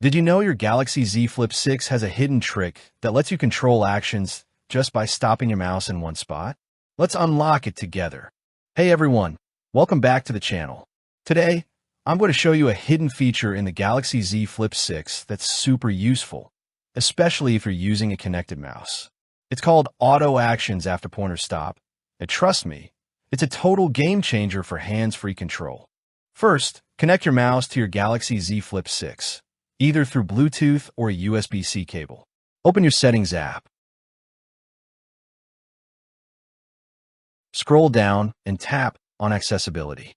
Did you know your Galaxy Z Flip 6 has a hidden trick that lets you control actions just by stopping your mouse in one spot? Let's unlock it together. Hey everyone, welcome back to the channel. Today, I'm going to show you a hidden feature in the Galaxy Z Flip 6 that's super useful, especially if you're using a connected mouse. It's called Auto Actions After Pointer Stop, and trust me, it's a total game changer for hands-free control. First, connect your mouse to your Galaxy Z Flip 6, either through Bluetooth or a USB-C cable. Open your Settings app. Scroll down and tap on Accessibility.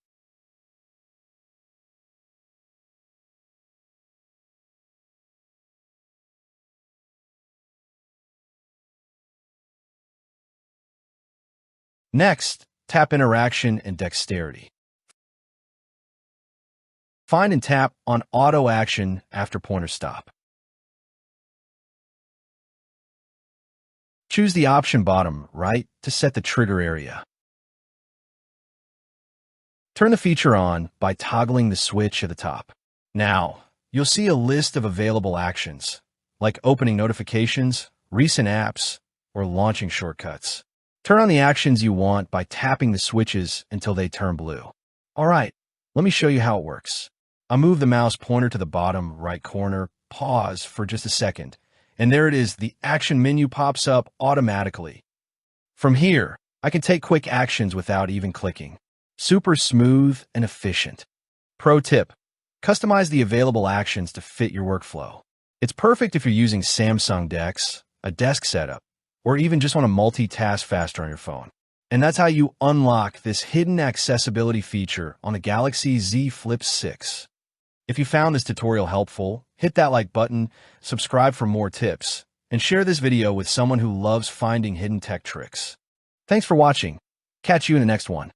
Next, tap Interaction and Dexterity. Find and tap on Auto Action After Pointer Stop. Choose the option bottom right to set the trigger area. Turn the feature on by toggling the switch at the top. Now, you'll see a list of available actions, like opening notifications, recent apps, or launching shortcuts. Turn on the actions you want by tapping the switches until they turn blue. Alright, let me show you how it works. I'll move the mouse pointer to the bottom right corner, pause for just a second, and there it is, the action menu pops up automatically. From here, I can take quick actions without even clicking. Super smooth and efficient. Pro tip: customize the available actions to fit your workflow. It's perfect if you're using Samsung DeX, a desk setup, or even just want to multitask faster on your phone. And that's how you unlock this hidden accessibility feature on the Galaxy Z Flip 6. If you found this tutorial helpful, hit that like button, subscribe for more tips, and share this video with someone who loves finding hidden tech tricks. Thanks for watching. Catch you in the next one.